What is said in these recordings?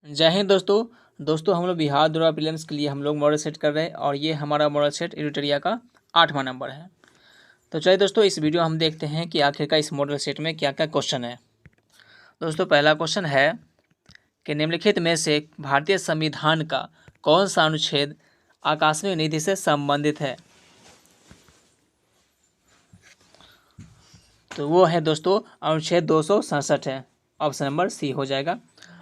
जय हिंद दोस्तों हम लोग बिहार द्वारा प्रीलिम्स के लिए हम लोग मॉडल सेट कर रहे हैं और ये हमारा मॉडल सेट एडिटोरिया का 8वां नंबर है। तो चलिए दोस्तों इस वीडियो हम देखते हैं कि आखिरकार इस मॉडल सेट में क्या क्या क्वेश्चन है। दोस्तों पहला क्वेश्चन है कि निम्नलिखित में से भारतीय संविधान का कौन सा अनुच्छेद आकस्मिक निधि से संबंधित है। तो वो है दोस्तों अनुच्छेद 267 है। ऑप्शन नंबर सी हो जाएगा।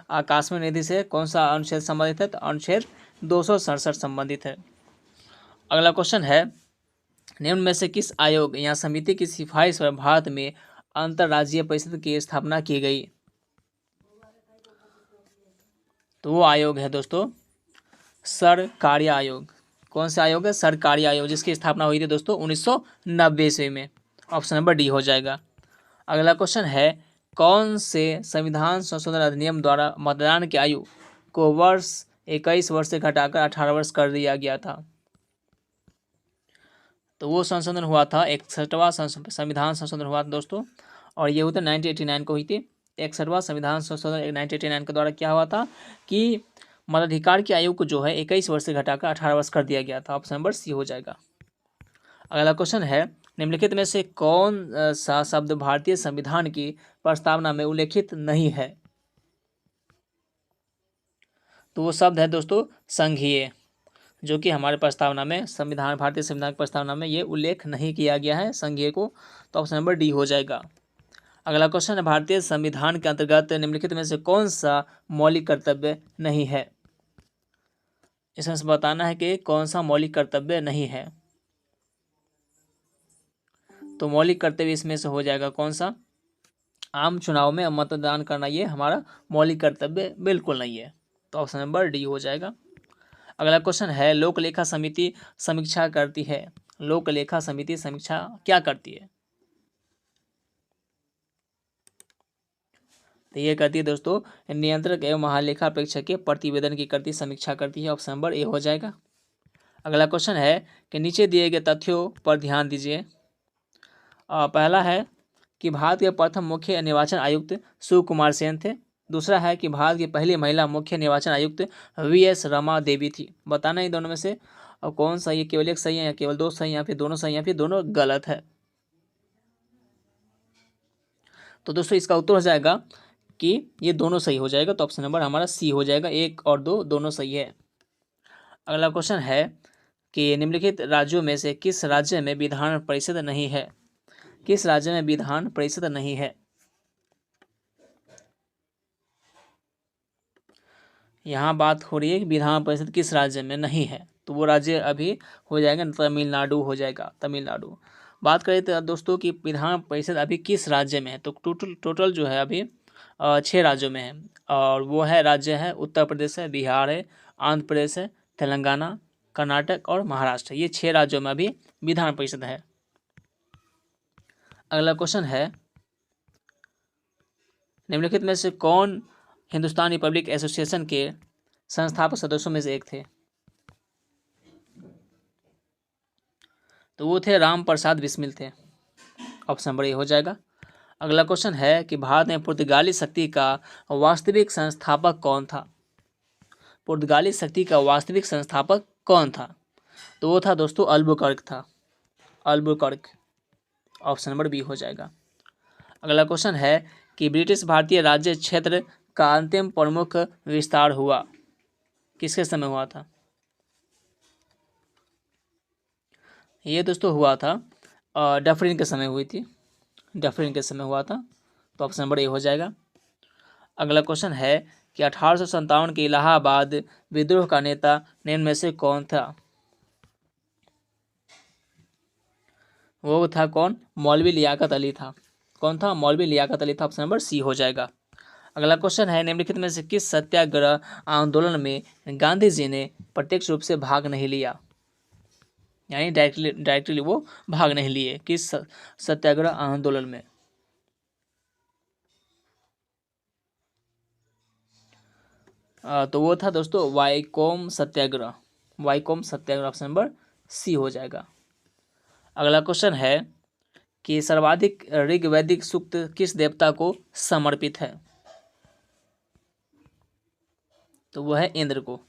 आकस्मिक निधि से कौन सा अनुच्छेद संबंधित है, तो अनुच्छेद 267 संबंधित है। अगला क्वेश्चन है निम्न में से किस आयोग या समिति की सिफारिश पर भारत में अंतर्राज्यीय परिषद की स्थापना की गई। तो वो आयोग है दोस्तों सरकारी आयोग। कौन सा आयोग है? सरकारी आयोग, जिसकी स्थापना हुई थी दोस्तों 1990 ईस्वी में। ऑप्शन नंबर डी हो जाएगा। अगला क्वेश्चन है कौन से संविधान संशोधन अधिनियम द्वारा मतदान की आयु को 21 वर्ष से घटाकर 18 वर्ष कर दिया गया था। तो वो संशोधन हुआ था 61वां संविधान संशोधन हुआ था दोस्तों, और ये हुआ था 1989 को हुई थी। 61वां संविधान संशोधन 1989 के द्वारा क्या हुआ था कि मताधिकार की आयु को जो है 21 वर्ष से घटाकर 18 वर्ष कर दिया गया था। ऑप्शन नंबर सी हो जाएगा। अगला क्वेश्चन है निम्नलिखित में से कौन सा शब्द भारतीय संविधान की प्रस्तावना में उल्लेखित नहीं है। तो वो शब्द है दोस्तों संघीय, जो कि हमारे प्रस्तावना में भारतीय संविधान की प्रस्तावना में ये उल्लेख नहीं किया गया है संघीय को। तो ऑप्शन नंबर डी हो जाएगा। अगला क्वेश्चन है भारतीय संविधान के अंतर्गत निम्नलिखित में से कौन सा मौलिक कर्तव्य नहीं है। इसमें से बताना है कि कौन सा मौलिक कर्तव्य नहीं है। तो मौलिक कर्तव्य इसमें से हो जाएगा कौन सा? आम चुनाव में मतदान करना ये हमारा मौलिक कर्तव्य बिल्कुल नहीं है। तो ऑप्शन नंबर डी हो जाएगा। अगला क्वेश्चन है लोक लेखा समिति समीक्षा करती है। लोक लेखा समिति समीक्षा क्या करती है? तो ये करती है दोस्तों नियंत्रक एवं महालेखा परीक्षक के प्रतिवेदन की करती समीक्षा करती है। ऑप्शन नंबर ए हो जाएगा। अगला क्वेश्चन है कि नीचे दिए गए तथ्यों पर ध्यान दीजिए। पहला है कि भारत के प्रथम मुख्य निर्वाचन आयुक्त सुकुमार सेन थे। दूसरा है कि भारत की पहली महिला मुख्य निर्वाचन आयुक्त वी.एस. रमा देवी थी। बताना ही दोनों में से अब कौन सही है, केवल एक सही है या केवल दो सही है या फिर दोनों सही है या फिर दोनों गलत है। तो दोस्तों इसका उत्तर हो जाएगा कि ये दोनों सही हो जाएगा। तो ऑप्शन नंबर हमारा सी हो जाएगा। 1 और 2 दोनों सही है। अगला क्वेश्चन है कि निम्नलिखित राज्यों में से किस राज्य में विधान परिषद नहीं है। किस राज्य में विधान परिषद नहीं है? यहाँ बात हो रही है कि विधान परिषद किस राज्य में नहीं है, तो वो राज्य अभी हो जाएगा तमिलनाडु हो जाएगा। तमिलनाडु। बात करें तो दोस्तों कि विधान परिषद अभी किस राज्य में है, तो टोटल जो है अभी 6 राज्यों में है, और वो है राज्य है उत्तर प्रदेश है, बिहार है, आंध्र प्रदेश है, तेलंगाना, कर्नाटक और महाराष्ट्र। ये 6 राज्यों में अभी विधान परिषद है। अगला क्वेश्चन है निम्नलिखित में से कौन हिंदुस्तान रिपब्लिक एसोसिएशन के संस्थापक सदस्यों में से एक थे। तो वो थे राम प्रसाद बिस्मिल थे। ऑप्शन नंबर ए हो जाएगा। अगला क्वेश्चन है कि भारत में पुर्तगाली शक्ति का वास्तविक संस्थापक कौन था। पुर्तगाली शक्ति का वास्तविक संस्थापक कौन था? तो वो था दोस्तों अल्बुकर्क था। अल्बुकर्क। ऑप्शन नंबर बी हो जाएगा। अगला क्वेश्चन है कि ब्रिटिश भारतीय राज्य क्षेत्र का अंतिम प्रमुख विस्तार हुआ किसके समय हुआ था? ये दोस्तों हुआ था डफरिन के समय हुई थी। डफरिन के समय हुआ था। तो ऑप्शन नंबर ए हो जाएगा। अगला क्वेश्चन है कि 1857 के इलाहाबाद विद्रोह का नेता निम्न में से कौन था? वो था कौन? मौलवी लियाकत अली था। कौन था? मौलवी लियाकत अली था। ऑप्शन नंबर सी हो जाएगा। अगला क्वेश्चन है निम्नलिखित में से किस सत्याग्रह आंदोलन में गांधी जी ने प्रत्यक्ष रूप से भाग नहीं लिया, यानी डायरेक्टली वो भाग नहीं लिए किस सत्याग्रह आंदोलन में? तो वो था दोस्तों वाईकोम सत्याग्रह। वाईकोम सत्याग्रह। ऑप्शन नंबर सी हो जाएगा। अगला क्वेश्चन है कि सर्वाधिक ऋग्वैदिक सूक्त किस देवता को समर्पित है? तो वो है इंद्र को।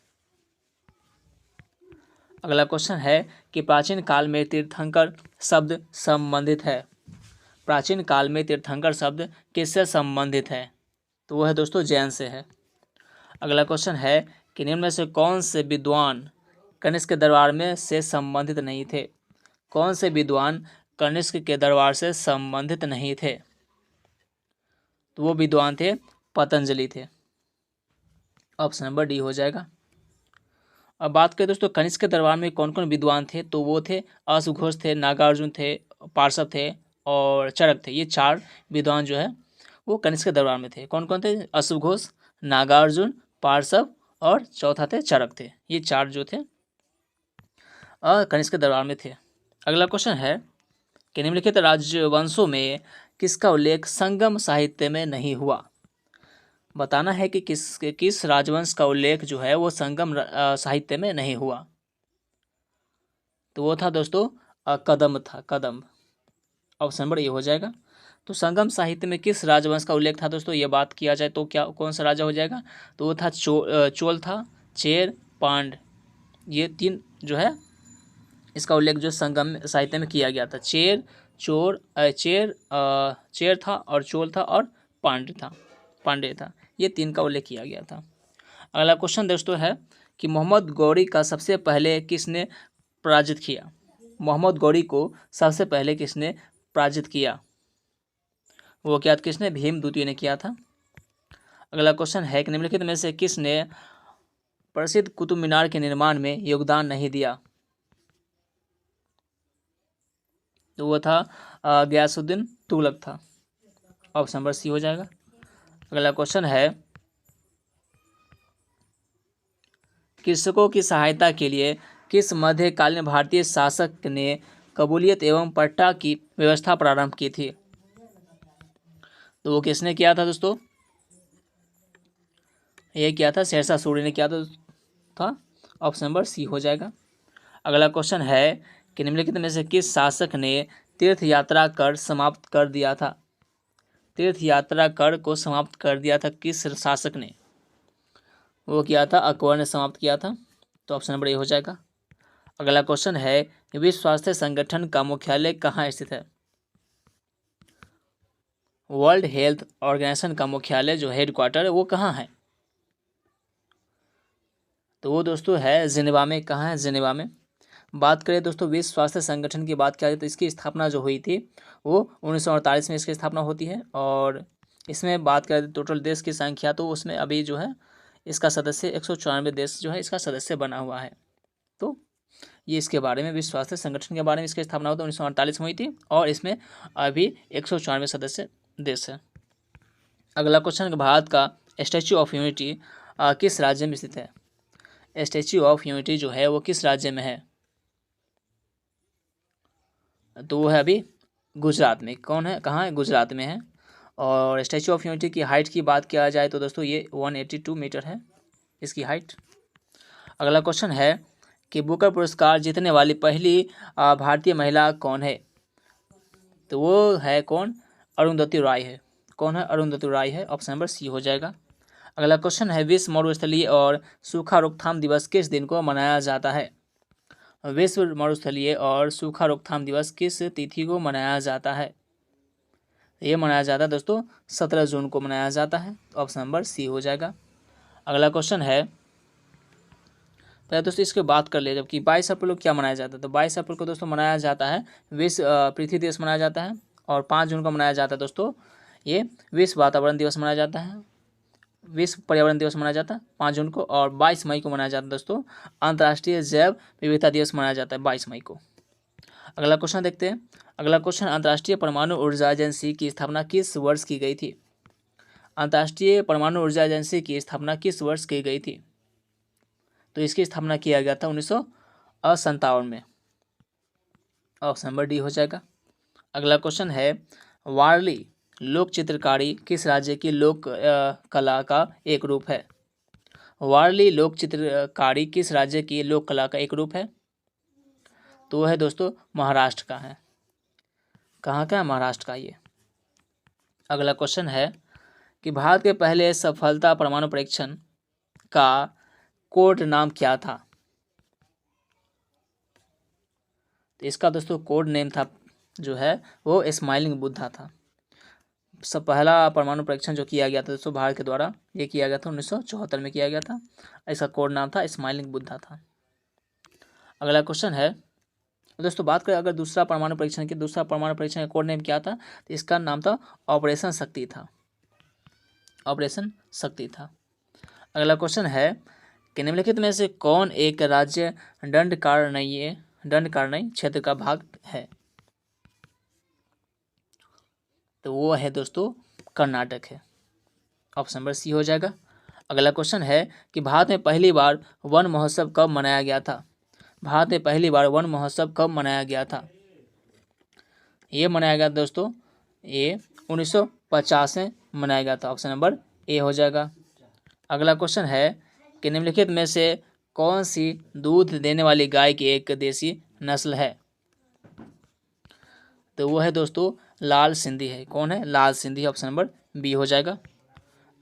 अगला क्वेश्चन है कि प्राचीन काल में तीर्थंकर शब्द संबंधित है। प्राचीन काल में तीर्थंकर शब्द किससे संबंधित है? तो वो है दोस्तों जैन से है। अगला क्वेश्चन है कि निम्न में से कौन से विद्वान कनिष्क के दरबार में से संबंधित नहीं थे? कौन से विद्वान कनिष्क के दरबार से संबंधित नहीं थे? तो वो विद्वान थे पतंजलि थे। ऑप्शन नंबर डी हो जाएगा। अब बात करें दोस्तों कनिष्क के दरबार में कौन कौन विद्वान थे, तो वो थे अश्वघोष थे, नागार्जुन थे, पार्श्व थे और चरक थे। ये चार विद्वान जो है वो कनिष्क के दरबार में थे। कौन कौन थे? अश्वघोष, नागार्जुन, पार्श्व और चौथा थे चरक थे। ये चार जो थे कनिष्क के दरबार में थे। अगला क्वेश्चन है कि निम्नलिखित राजवंशों में किसका उल्लेख संगम साहित्य में नहीं हुआ? बताना है कि किस राजवंश का उल्लेख जो है वो संगम साहित्य में नहीं हुआ। तो वो था दोस्तों कदम्ब था, कदम्ब। ऑप्शन नंबर ये हो जाएगा। तो संगम साहित्य में किस राजवंश का उल्लेख था दोस्तों, ये बात किया जाए तो क्या कौन सा राजा हो जाएगा? तो वो था चोल था, चेर, पांड। ये तीन जो है इसका उल्लेख जो संगम साहित्य में किया गया था। चेर था और चोल था और पांडे था। ये तीन का उल्लेख किया गया था। अगला क्वेश्चन दोस्तों है कि मोहम्मद गौरी का सबसे पहले किसने पराजित किया? मोहम्मद गौरी को सबसे पहले किसने पराजित किया? वो क्या किसने? भीम द्वितीय ने किया था। अगला क्वेश्चन है कि निम्नलिखित में से किसने प्रसिद्ध कुतुब मीनार के निर्माण में योगदान नहीं दिया? तो वो था गयासुद्दीन तुगलक था। ऑप्शन नंबर सी हो जाएगा। अगला क्वेश्चन है कृषकों की सहायता के लिए किस मध्यकालीन भारतीय शासक ने कबूलियत एवं पट्टा की व्यवस्था प्रारंभ की थी? तो वो किसने किया था दोस्तों? ये किया था शेरशाह सूरी ने किया था। ऑप्शन नंबर सी हो जाएगा। अगला क्वेश्चन है कि निम्नलिखित में से किस शासक ने तीर्थ यात्रा कर समाप्त कर दिया था? तीर्थ यात्रा कर को समाप्त कर दिया था किस शासक ने? वो किया था अकबर ने समाप्त किया था। तो ऑप्शन नंबर ए हो जाएगा। अगला क्वेश्चन है विश्व स्वास्थ्य संगठन का मुख्यालय कहाँ स्थित है? वर्ल्ड हेल्थ ऑर्गेनाइजेशन का मुख्यालय जो हेडक्वार्टर है वो कहाँ है? तो वो दोस्तों है जिनेवा में। कहाँ है? जिनेवा में। बात करें दोस्तों विश्व स्वास्थ्य संगठन की बात किया जाए तो इसकी स्थापना जो हुई थी वो 1948 में इसकी स्थापना होती है। और इसमें बात करें टोटल देश की संख्या तो उसमें अभी जो है इसका सदस्य 194 देश जो है इसका सदस्य बना हुआ है। तो ये इसके बारे में विश्व स्वास्थ्य संगठन के बारे में इसकी स्थापना होती है 1948 में हुई थी और इसमें अभी 194 सदस्य देश है। अगला क्वेश्चन, भारत का स्टैच्यू ऑफ यूनिटी किस राज्य में स्थित है? स्टैच्यू ऑफ यूनिटी जो है वो किस राज्य में है? तो वो है अभी गुजरात में। कौन है? कहाँ है? गुजरात में है। और स्टैच्यू ऑफ यूनिटी की हाइट की बात किया जाए तो दोस्तों ये 182 मीटर है इसकी हाइट। अगला क्वेश्चन है कि बुकर पुरस्कार जीतने वाली पहली भारतीय महिला कौन है? तो वो है कौन? अरुंधति रॉय है। कौन है? अरुंधति रॉय है। ऑप्शन नंबर सी हो जाएगा। अगला क्वेश्चन है विश्व मरुस्थलीय और सूखा रोकथाम दिवस किस दिन को मनाया जाता है? विश्व मरुस्थलीय और सूखा रोकथाम दिवस किस तिथि को मनाया जाता है? ये मनाया जाता है दोस्तों 17 जून को मनाया जाता है। ऑप्शन नंबर सी हो जाएगा। अगला क्वेश्चन है पहले दोस्तों इसके बात कर ले जबकि 22 अप्रैल को क्या मनाया जाता है? तो 22 अप्रैल को दोस्तों मनाया जाता है विश्व पृथ्वी दिवस मनाया जाता है। और 5 जून को मनाया जाता है दोस्तों ये विश्व वातावरण दिवस मनाया जाता है। विश्व पर्यावरण दिवस मनाया जाता है 5 जून को। और 22 मई को मनाया जाता है दोस्तों अंतर्राष्ट्रीय जैव विविधता दिवस मनाया जाता है 22 मई को। अगला क्वेश्चन देखते हैं। अगला क्वेश्चन अंतर्राष्ट्रीय परमाणु ऊर्जा एजेंसी की स्थापना किस वर्ष की गई थी? अंतर्राष्ट्रीय परमाणु ऊर्जा एजेंसी की स्थापना किस वर्ष की गई थी? तो इसकी स्थापना किया गया था 1957 में। ऑप्शन नंबर डी हो जाएगा। अगला क्वेश्चन है वारली लोक चित्रकारी किस राज्य की लोक कला का एक रूप है? वारली लोक चित्रकारी किस राज्य की लोक कला का एक रूप है? तो वह है दोस्तों महाराष्ट्र का है। कहाँ का है? महाराष्ट्र का ये। अगला क्वेश्चन है कि भारत के पहले सफलता परमाणु परीक्षण का कोड नाम क्या था? तो इसका दोस्तों कोड नेम था जो है वो स्माइलिंग बुद्धा था। सब पहला परमाणु परीक्षण जो किया गया था दोस्तों भारत के द्वारा, ये किया गया था 1974 में किया गया था। इसका कोड नाम था स्माइलिंग बुद्धा था। अगला क्वेश्चन है दोस्तों, बात करें अगर दूसरा परमाणु परीक्षण की, दूसरा परमाणु परीक्षण का कोड नेम क्या था? तो इसका नाम था ऑपरेशन शक्ति था। ऑपरेशन शक्ति था। अगला क्वेश्चन है कि निम्नलिखित में से कौन एक राज्य दंडकारण्य क्षेत्र का भाग है? तो वो है दोस्तों कर्नाटक है। ऑप्शन नंबर सी हो जाएगा। अगला क्वेश्चन है कि भारत में पहली बार वन महोत्सव कब मनाया गया था? भारत में पहली बार वन महोत्सव कब मनाया गया था? ये मनाया गया दोस्तों, ये 1950 में मनाया गया था। ऑप्शन नंबर ए हो जाएगा। अगला क्वेश्चन है कि निम्नलिखित में से कौन सी दूध देने वाली गाय की एक देसी नस्ल है? तो वो है दोस्तों लाल सिंधी है। कौन है? लाल सिंधी। ऑप्शन नंबर बी हो जाएगा।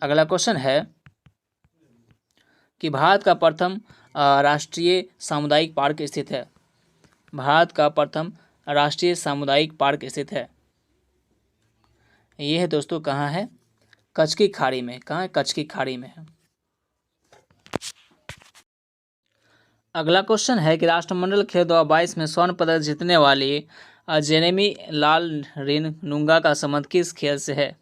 अगला क्वेश्चन है कि भारत का प्रथम राष्ट्रीय सामुदायिक पार्क स्थित है। भारत का प्रथम राष्ट्रीय सामुदायिक पार्क स्थित है। ये है दोस्तों कहाँ है? कच्छ की खाड़ी में। कहाँ है? कच्छ की खाड़ी में है। अगला क्वेश्चन है कि राष्ट्रमंडल खेल 2022 में स्वर्ण पदक जीतने वाली जेरेमी लाल नुंगा का संबंध किस खेल से है?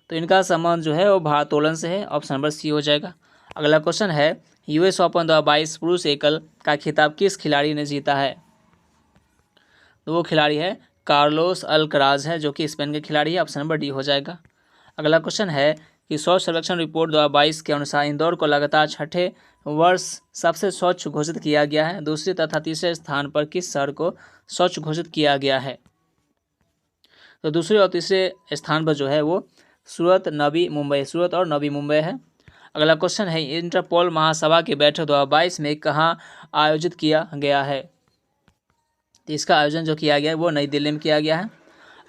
तो इनका संबंध जो है वो भारोत्तोलन से है। ऑप्शन नंबर सी हो जाएगा। अगला क्वेश्चन है यूएस ओपन 2022 पुरुष एकल का खिताब किस खिलाड़ी ने जीता है? तो वो खिलाड़ी है कार्लोस अल्कराज है, जो कि स्पेन के खिलाड़ी है। ऑप्शन नंबर डी हो जाएगा। अगला क्वेश्चन है कि स्वच्छ सर्वेक्षण रिपोर्ट 2022 के अनुसार इंदौर को लगातार छठे वर्ष सबसे स्वच्छ घोषित किया गया है। दूसरे तथा तीसरे स्थान पर किस शहर को स्वच्छ घोषित किया गया है? तो दूसरे और तीसरे स्थान पर जो है वो सूरत और नवी मुंबई है। अगला क्वेश्चन है इंटरपोल महासभा की बैठक 2022 में कहाँ आयोजित किया गया है? तो इसका आयोजन जो किया गया है वो नई दिल्ली में किया गया है।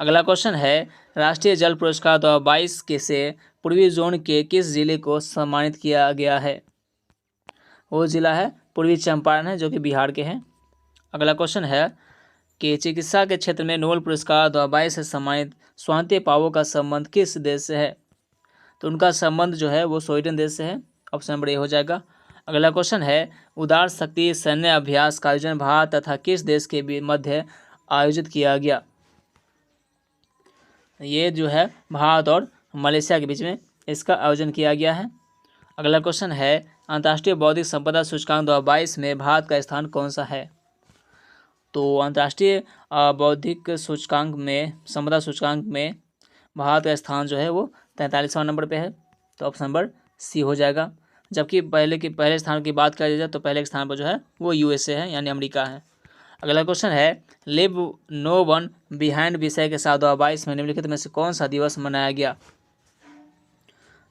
अगला क्वेश्चन है राष्ट्रीय जल पुरस्कार 2022 के से पूर्वी जोन के किस जिले को सम्मानित किया गया है? वो जिला है पूर्वी चंपारण है, जो कि बिहार के हैं। अगला क्वेश्चन है कि चिकित्सा के क्षेत्र में नोबेल पुरस्कार 2022 से सम्मानित स्वांति पावो का संबंध किस देश से है? तो उनका संबंध जो है वो स्वीडन देश से है। ऑप्शन नंबर ए हो जाएगा। अगला क्वेश्चन है उदार शक्ति सैन्य अभ्यास का आयोजन भारत तथा किस देश के मध्य आयोजित किया गया? ये जो है भारत और मलेशिया के बीच में इसका आयोजन किया गया है। अगला क्वेश्चन है अंतर्राष्ट्रीय बौद्धिक संपदा सूचकांक 2022 में भारत का स्थान कौन सा है? तो अंतर्राष्ट्रीय बौद्धिक सूचकांक में संपदा सूचकांक में भारत का स्थान जो है वो 43वां नंबर पे है। तो ऑप्शन नंबर सी हो जाएगा। जबकि पहले स्थान की बात करी जाए तो पहले स्थान पर जो है वो यूएसए है, यानी अमेरिका है। अगला क्वेश्चन है लिव नो वन बिहाइंड विषय के साथ 2022 में निम्नलिखित में से कौन सा दिवस मनाया गया?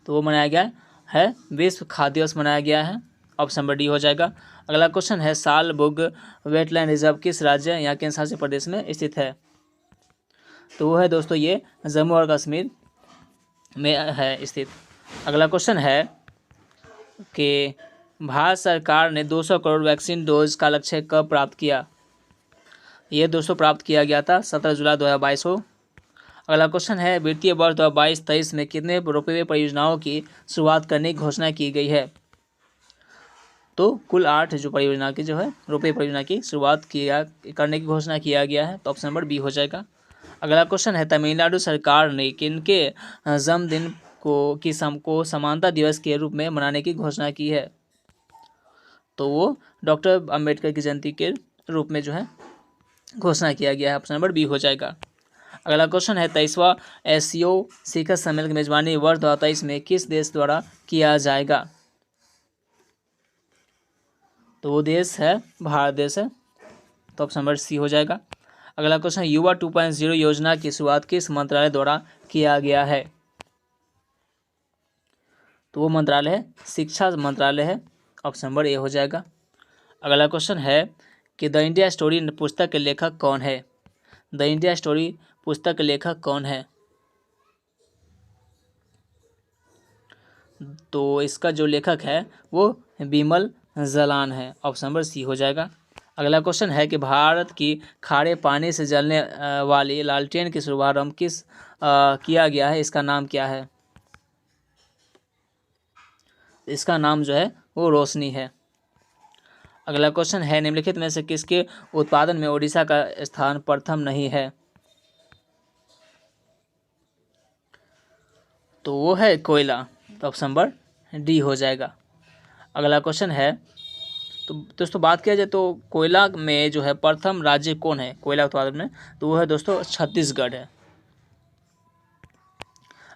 तो वो मनाया गया है विश्व खाद्य दिवस मनाया गया है। ऑप्शन नंबर डी हो जाएगा। अगला क्वेश्चन है सालबुग वेटलैंड रिजर्व किस राज्य या केंद्र शासित प्रदेश में स्थित है? तो वो है दोस्तों ये जम्मू और कश्मीर में है स्थित। अगला क्वेश्चन है कि भारत सरकार ने 200 करोड़ वैक्सीन डोज का लक्ष्य कब प्राप्त किया? ये 200 प्राप्त किया गया था 17 जुलाई 2022 को। अगला क्वेश्चन है वित्तीय वर्ष 2022-23 में कितने रोपवे परियोजनाओं की शुरुआत करने की घोषणा की गई है? तो कुल 8 जो परियोजना की जो है रोपवे परियोजना की शुरुआत करने की घोषणा किया गया है। तो ऑप्शन नंबर बी हो जाएगा। अगला क्वेश्चन है तमिलनाडु सरकार ने किनके जन्मदिन को समानता दिवस के रूप में मनाने की घोषणा की है? तो वो डॉक्टर अंबेडकर की जयंती के रूप में जो है घोषणा किया गया है। ऑप्शन नंबर बी हो जाएगा। अगला क्वेश्चन है 23वां एससीओ शिखर सम्मेलन की मेजबानी वर्ष 2023 में किस देश द्वारा किया जाएगा? तो वो देश है भारत देश है। तो ऑप्शन नंबर सी हो जाएगा। अगला क्वेश्चन युवा 2.0 योजना की शुरुआत किस मंत्रालय द्वारा किया गया है? तो वो मंत्रालय है शिक्षा मंत्रालय है। ऑप्शन नंबर ए हो जाएगा। अगला क्वेश्चन है कि द इंडिया स्टोरी पुस्तक के लेखक कौन है? द इंडिया स्टोरी पुस्तक के लेखक कौन है? तो इसका जो लेखक है वो बिमल जलान है। ऑप्शन नंबर सी हो जाएगा। अगला क्वेश्चन है कि भारत की खारे पानी से जलने वाली लालटेन की शुभारंभ किया गया है, इसका नाम क्या है? इसका नाम जो है वो रोशनी है। अगला क्वेश्चन है निम्नलिखित में से किसके उत्पादन में ओडिशा का स्थान प्रथम नहीं है? तो वो है कोयला। तो ऑप्शन नंबर डी हो जाएगा। अगला क्वेश्चन है, तो दोस्तों बात किया जाए तो कोयला में जो है प्रथम राज्य कौन है कोयला उत्पादन में? तो वो है दोस्तों छत्तीसगढ़ है।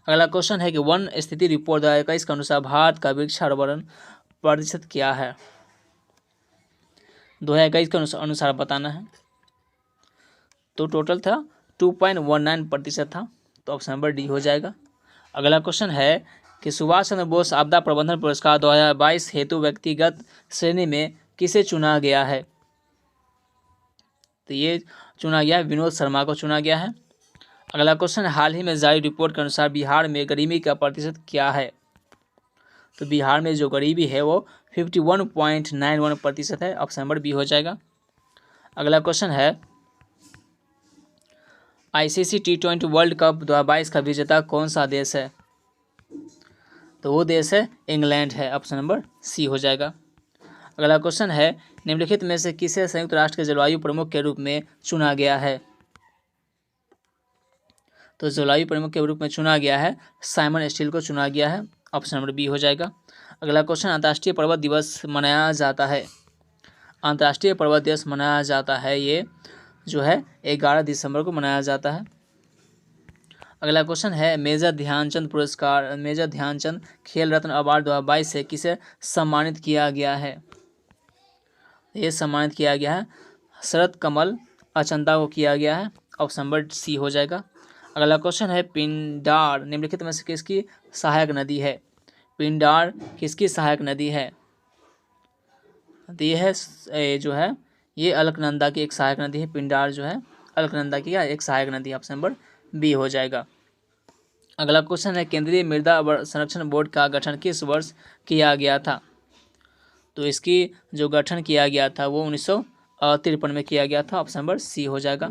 अगला क्वेश्चन है कि वन स्थिति रिपोर्ट 2021 के अनुसार भारत का वृक्षारोपण प्रतिशत क्या है? 2021 के अनुसार बताना है। तो टोटल था 2.19% था। तो ऑप्शन नंबर डी हो जाएगा। अगला क्वेश्चन है कि सुभाष चंद्र बोस आपदा प्रबंधन पुरस्कार 2022 हेतु व्यक्तिगत श्रेणी में किसे चुना गया है? तो ये चुना गया है विनोद शर्मा को चुना गया है। अगला क्वेश्चन, हाल ही में जारी रिपोर्ट के अनुसार बिहार में गरीबी का प्रतिशत क्या है? तो बिहार में जो गरीबी है वो 51.91% है। ऑप्शन नंबर बी हो जाएगा। अगला क्वेश्चन है, ICC T20 वर्ल्ड कप 2022 का विजेता कौन सा देश है? तो वो देश है इंग्लैंड है। ऑप्शन नंबर सी हो जाएगा। अगला क्वेश्चन है, निम्नलिखित में से किसे संयुक्त राष्ट्र के जलवायु प्रमुख के रूप में चुना गया है? तो जलवायु प्रमुख के रूप में चुना गया है साइमन स्टील को चुना गया है। ऑप्शन नंबर बी हो जाएगा। अगला क्वेश्चन, अंतर्राष्ट्रीय पर्वत दिवस मनाया जाता है। अंतर्राष्ट्रीय पर्वत दिवस मनाया जाता है ये जो है 11 दिसंबर को मनाया जाता है। अगला क्वेश्चन है, मेजर ध्यानचंद खेल रत्न अवार्ड 2022 से किसे सम्मानित किया गया है? ये सम्मानित किया गया है शरद कमल अचंता को किया गया है। ऑप्शन नंबर सी हो जाएगा। अगला क्वेश्चन है, पिंडार निम्नलिखित में से किसकी सहायक नदी है? पिंडार किसकी सहायक नदी है? तो ये है जो है ये अलकनंदा की एक सहायक नदी है। पिंडार जो है अलकनंदा की एक सहायक नदी। ऑप्शन नंबर बी हो जाएगा। अगला क्वेश्चन है, केंद्रीय मृदा संरक्षण बोर्ड का गठन किस वर्ष किया गया था? तो इसकी जो गठन किया गया था वो 1953 में किया गया था। ऑप्शन नंबर सी हो जाएगा।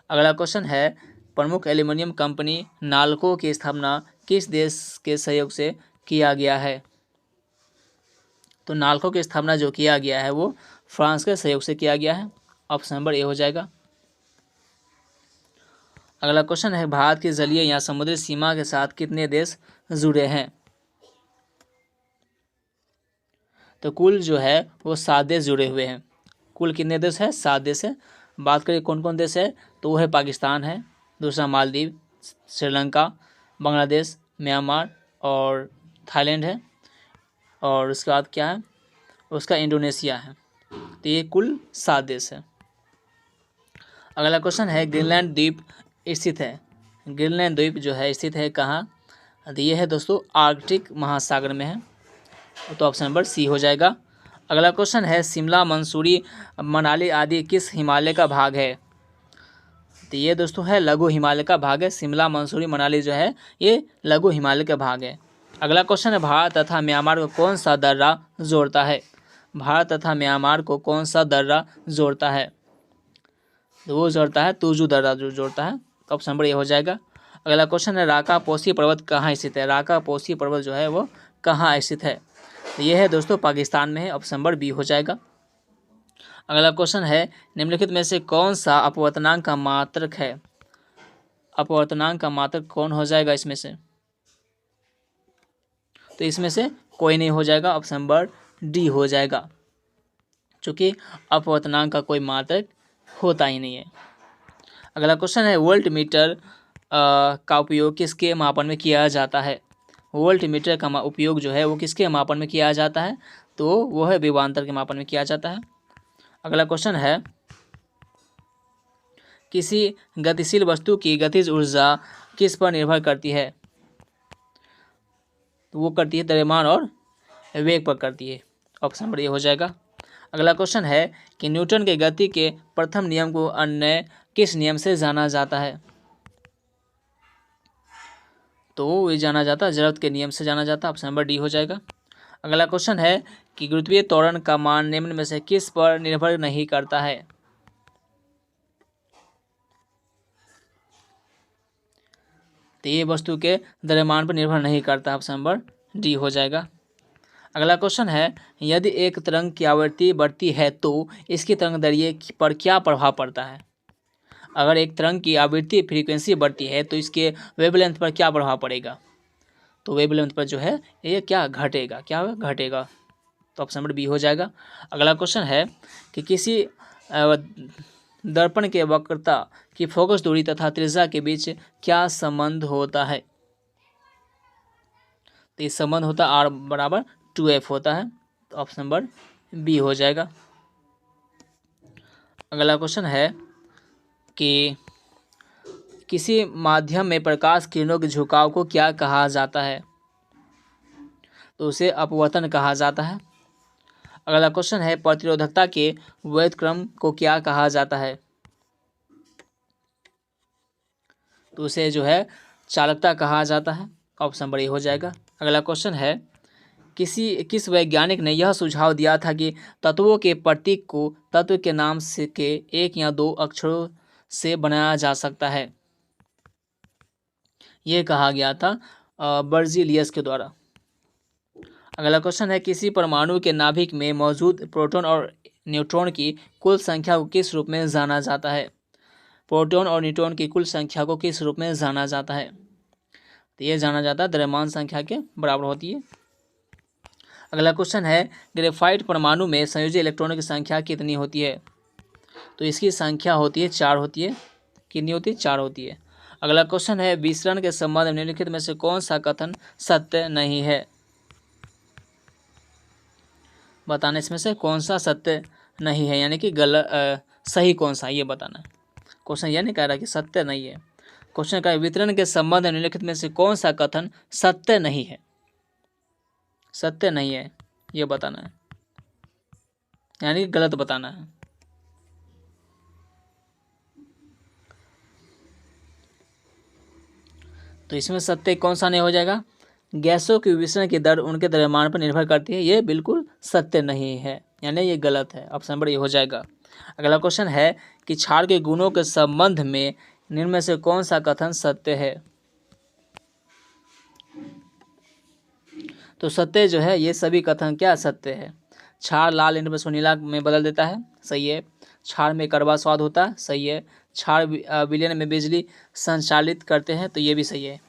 अगला क्वेश्चन है, प्रमुख एल्यूमिनियम कंपनी नाल्को की स्थापना किस देश के सहयोग से किया गया है? तो नाल्को की स्थापना जो किया गया है वो फ्रांस के सहयोग से किया गया है। ऑप्शन नंबर ए हो जाएगा। अगला क्वेश्चन है, भारत की जलीय या समुद्री सीमा के साथ कितने देश जुड़े हैं? तो कुल जो है वो 7 देश जुड़े हुए हैं। कुल कितने देश है? 7 देश है। बात करें कौन कौन देश है, तो वो है पाकिस्तान है, दूसरा मालदीव, श्रीलंका, बांग्लादेश, म्यांमार और थाईलैंड है, और उसके बाद क्या है उसका इंडोनेशिया है। तो ये कुल 7 देश है। अगला क्वेश्चन है, ग्रीनलैंड द्वीप स्थित है। ग्रीनलैंड द्वीप जो है स्थित है कहाँ? तो ये है दोस्तों आर्कटिक महासागर में है। तो ऑप्शन नंबर सी हो जाएगा। अगला क्वेश्चन है, शिमला मंसूरी मनाली आदि किस हिमालय का भाग है? तो ये दोस्तों है लघु हिमालय का भाग है। शिमला मंसूरी मनाली जो है ये लघु हिमालय का भाग है। अगला क्वेश्चन है, भारत तथा म्यांमार को कौन सा दर्रा जोड़ता है? भारत तथा म्यांमार को कौन सा दर्रा जोड़ता है? तो वो जोड़ता है तुजू दर्रा जो जोड़ता है। तो ऑप्शन नंबर ए हो जाएगा। अगला क्वेश्चन है, राका पोसी पर्वत कहाँ स्थित है? राका पोसी पर्वत जो है वो कहाँ स्थित है? तो ये है दोस्तों पाकिस्तान में है। ऑप्शन नंबर बी हो जाएगा। अगला क्वेश्चन है, निम्नलिखित में से कौन सा अपवर्तनांक का मात्रक है? अपवर्तनांक का मात्रक कौन हो जाएगा इसमें से? तो इसमें से कोई नहीं हो जाएगा। ऑप्शन नंबर डी हो जाएगा, चूँकि अपवर्तनांक का कोई मात्रक होता ही नहीं है। अगला क्वेश्चन है, वोल्ट मीटर का उपयोग किसके मापन में किया जाता है? वोल्ट मीटर का उपयोग जो है वो किसके मापन में किया जाता है? तो वो है विभवांतर के मापन में किया जाता है। अगला क्वेश्चन है, किसी गतिशील वस्तु की गतिज ऊर्जा किस पर निर्भर करती है? तो वो करती है द्रव्यमान और वेग पर करती है। ऑप्शन नंबर ए हो जाएगा। अगला क्वेश्चन है कि न्यूटन के गति के प्रथम नियम को अन्य किस नियम से जाना जाता है? तो ये जाना जाता है जरूरत के नियम से जाना जाता है। ऑप्शन नंबर डी हो जाएगा। अगला क्वेश्चन है कि गुरुत्वीय त्वरण का मान निम्न में से किस पर निर्भर नहीं करता है? तो ये वस्तु के द्रव्यमान पर निर्भर नहीं करता। ऑप्शन नंबर डी हो जाएगा। अगला क्वेश्चन है यदि एक तरंग की आवृत्ति बढ़ती है तो इसकी तरंग दैर्ध्य पर क्या प्रभाव पड़ता है? अगर एक तरंग की आवृत्ति फ्रीक्वेंसी बढ़ती है तो इसके वेवलेंथ पर क्या प्रभाव पड़ेगा? तो वेवलेंथ पर जो है ये क्या घटेगा, क्या होगा, घटेगा। तो ऑप्शन नंबर बी हो जाएगा। अगला क्वेश्चन है कि किसी दर्पण के वक्रता की फोकस दूरी तथा त्रिज्या के बीच क्या संबंध होता है? तो ये संबंध होता है R बराबर 2F होता है। तो ऑप्शन नंबर बी हो जाएगा। अगला क्वेश्चन है कि किसी माध्यम में प्रकाश किरणों के झुकाव को क्या कहा जाता है? तो उसे अपवर्तन कहा जाता है। अगला क्वेश्चन है प्रतिरोधकता के वैध क्रम को क्या कहा जाता है? तो उसे जो है चालकता कहा जाता है। ऑप्शन बड़ी हो जाएगा। अगला क्वेश्चन है किस वैज्ञानिक ने यह सुझाव दिया था कि तत्वों के प्रतीक को तत्व के नाम से के एक या दो अक्षरों से बनाया जा सकता है? ये कहा गया था बर्जीलियस के द्वारा। अगला क्वेश्चन है किसी परमाणु के नाभिक में मौजूद प्रोटॉन और न्यूट्रॉन की कुल संख्या को किस रूप में जाना जाता है? प्रोटॉन और न्यूट्रॉन की कुल संख्या को किस रूप में जाना जाता है? तो ये जाना जाता है द्रव्यमान संख्या के बराबर होती है। अगला क्वेश्चन है ग्रेफाइट परमाणु में संयोजी इलेक्ट्रॉनों की संख्या कितनी होती है? तो इसकी संख्या होती है 4 होती है। कितनी होती है? 4 होती है। अगला क्वेश्चन है विसरण के संबंध में निम्नलिखित में से कौन सा कथन सत्य नहीं है? बताना इसमें से कौन सा सत्य नहीं है, यानी कि गलत सही कौन सा, ये बताना है। क्वेश्चन यह नहीं कह रहा कि सत्य नहीं है। क्वेश्चन का वितरण के संबंध में निम्नलिखित में से कौन सा कथन सत्य नहीं है? सत्य नहीं है ये बताना है, यानी कि गलत बताना है। तो इसमें सत्य कौन सा नहीं हो जाएगा? गैसों की विसरण की दर उनके द्रव्यमान पर निर्भर करती है, ये बिल्कुल सत्य नहीं है, यानी ये गलत है। ऑप्शन नंबर ये हो जाएगा। अगला क्वेश्चन है कि क्षार के गुणों के संबंध में निम्न में से कौन सा कथन सत्य है? तो सत्य जो है ये सभी कथन क्या सत्य है। क्षार लाल इंद्र को नीला में बदल देता है, सही है। क्षार में कड़वा स्वाद होता है, सही है। क्षार विलयन में बिजली संचालित करते हैं, तो ये भी सही है।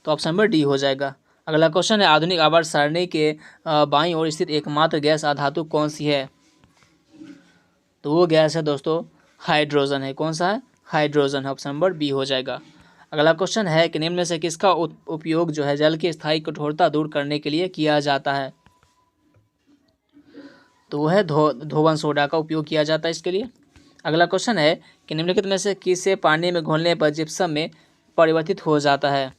तो ऑप्शन नंबर डी हो जाएगा। अगला क्वेश्चन है आधुनिक आवर्त सारणी के बाईं ओर स्थित एकमात्र गैस अधातु कौन सी है? तो वो गैस है दोस्तों हाइड्रोजन है। कौन सा है? हाइड्रोजन है। ऑप्शन नंबर बी हो जाएगा। अगला क्वेश्चन है कि निम्न में से किसका उपयोग जो है जल की स्थायी कठोरता दूर करने के लिए किया जाता है? तो वो है धोवन सोडा का उपयोग किया जाता है इसके लिए। अगला क्वेश्चन है कि निम्नलिखित में से किसे पानी में घोलने पर जिप्सम में परिवर्तित हो जाता है?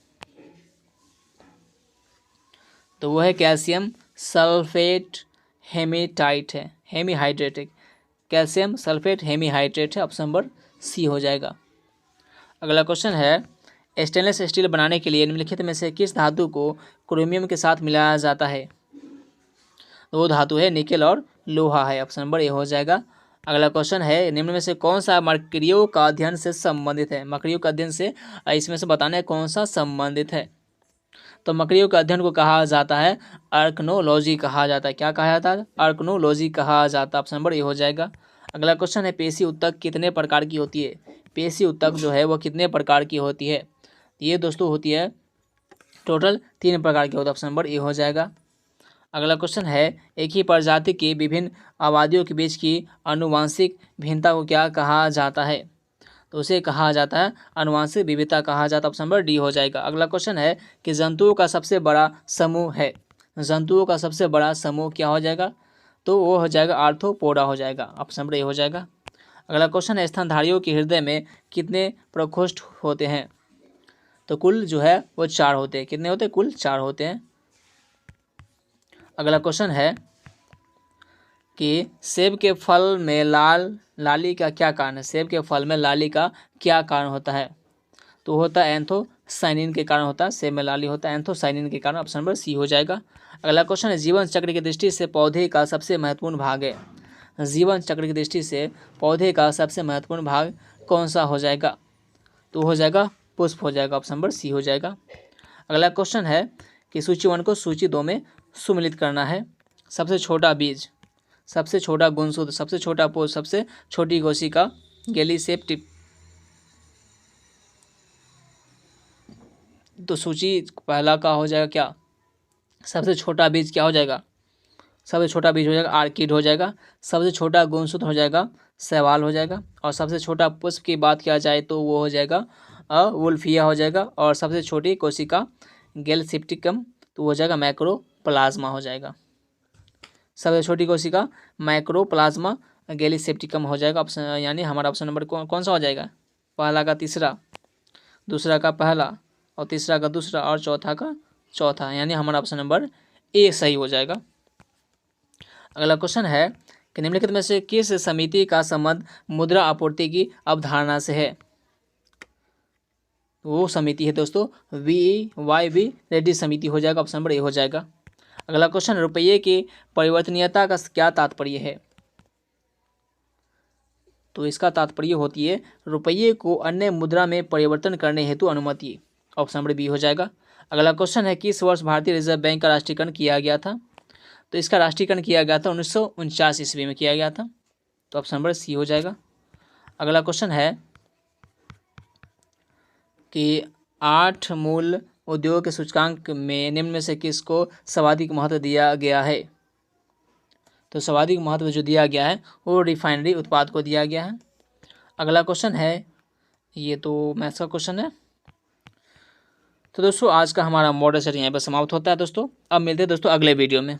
तो वो है कैल्शियम सल्फेट हेमीटाइट है, हेमीहाइड्रेट है। कैल्शियम सल्फेट हेमीहाइड्रेट है। ऑप्शन नंबर सी हो जाएगा। अगला क्वेश्चन है स्टेनलेस स्टील बनाने के लिए निम्नलिखित में से किस धातु को क्रोमियम के साथ मिलाया जाता है? वो धातु है निकेल और लोहा है। ऑप्शन नंबर ए हो जाएगा। अगला क्वेश्चन है निम्न में से कौन सा मरकरियों का अध्ययन से संबंधित है? मकड़ियों का अध्ययन से इसमें से बताना है कौन सा संबंधित है। तो मकड़ियों के अध्ययन को कहा जाता है आर्कनोलॉजी कहा जाता है। क्या कहा जाता है? आर्कनोलॉजी कहा जाता है। ऑप्शन नंबर ए हो जाएगा। अगला क्वेश्चन है पेशी उत्तक कितने प्रकार की होती है? पेशी उत्तक जो है वो कितने प्रकार की होती है? ये दोस्तों होती है टोटल 3 प्रकार की होती है। ऑप्शन नंबर ए हो जाएगा। अगला क्वेश्चन है एक ही प्रजाति की विभिन्न आबादियों के बीच की आनुवांशिक भिन्नता को क्या कहा जाता है? तो उसे कहा जाता है आनुवांशिक विविधता कहा जाता है। ऑप्शन नंबर डी हो जाएगा। अगला क्वेश्चन है कि जंतुओं का सबसे बड़ा समूह है। जंतुओं का सबसे बड़ा समूह क्या हो जाएगा? तो वो हो जाएगा आर्थ्रोपोडा हो जाएगा। ऑप्शन नंबर ए हो जाएगा। अगला क्वेश्चन है स्तनधारियों के हृदय में कितने प्रकोष्ठ होते हैं? तो कुल जो है वो 4 होते हैं। कितने होते हैं? कुल 4 होते हैं। अगला क्वेश्चन है कि सेब के फल में लाली का क्या कारण है? सेब के फल में लाली का क्या कारण होता है? तो होता है साइनिन के कारण होता है, सेब में लाली होता है एंथोसाइनिन के कारण। ऑप्शन नंबर सी हो जाएगा। अगला क्वेश्चन है, जीवन चक्र की दृष्टि से पौधे का सबसे महत्वपूर्ण भाग है। जीवन चक्र की दृष्टि से पौधे का सबसे महत्वपूर्ण भाग कौन सा हो जाएगा? तो हो जाएगा पुष्प हो जाएगा। ऑप्शन नंबर सी हो जाएगा। अगला क्वेश्चन है कि सूची 1 को सूची 2 में सुमिलित करना है। सबसे छोटा बीज, सबसे छोटा गुणसूत्र, सबसे छोटा पोष, सबसे छोटी कोशिका, गैली सेप टिप। तो सूची पहला का हो जाएगा क्या? सबसे छोटा बीज क्या हो जाएगा? सबसे छोटा बीज हो जाएगा आर्किड हो जाएगा। सबसे छोटा गुणसूत्र हो जाएगा शैवाल हो जाएगा। और सबसे छोटा पुष्प की बात किया जाए तो वो हो जाएगा वुल्फिया हो जाएगा। और सबसे छोटी कोशिका गेलसिप्टिकम तो वो हो जाएगा मैक्रोप्लाज्मा हो जाएगा। सबसे छोटी कोशिका माइक्रोप्लाज्मा गेलिसेप्टिकम हो जाएगा। ऑप्शन यानी हमारा ऑप्शन नंबर कौन सा हो जाएगा? पहला का तीसरा, दूसरा का पहला और तीसरा का दूसरा और चौथा का चौथा, यानी हमारा ऑप्शन नंबर ए सही हो जाएगा। अगला क्वेश्चन है कि निम्नलिखित में से किस समिति का संबंध मुद्रा आपूर्ति की अवधारणा से है? वो समिति है दोस्तों VYB रेड्डी समिति हो जाएगा। ऑप्शन नंबर ए हो जाएगा। अगला क्वेश्चन, रुपये की परिवर्तनीयता का क्या तात्पर्य है? तो इसका तात्पर्य होती है रुपये को अन्य मुद्रा में परिवर्तन करने हेतु अनुमति। ऑप्शन नंबर बी हो जाएगा। अगला क्वेश्चन है, किस वर्ष भारतीय रिजर्व बैंक का राष्ट्रीयकरण किया गया था? तो इसका राष्ट्रीयकरण किया गया था 1949 ईस्वी में किया गया था। तो ऑप्शन नंबर सी हो जाएगा। अगला क्वेश्चन है कि 8 मूल उद्योग के सूचकांक में निम्न में से किसको सर्वाधिक महत्व दिया गया है? तो सर्वाधिक महत्व जो दिया गया है वो रिफाइनरी उत्पाद को दिया गया है। अगला क्वेश्चन है, ये तो मैथ्स का क्वेश्चन है। तो दोस्तों आज का हमारा मॉडल सेट यहाँ पर समाप्त होता है दोस्तों। अब मिलते हैं दोस्तों अगले वीडियो में।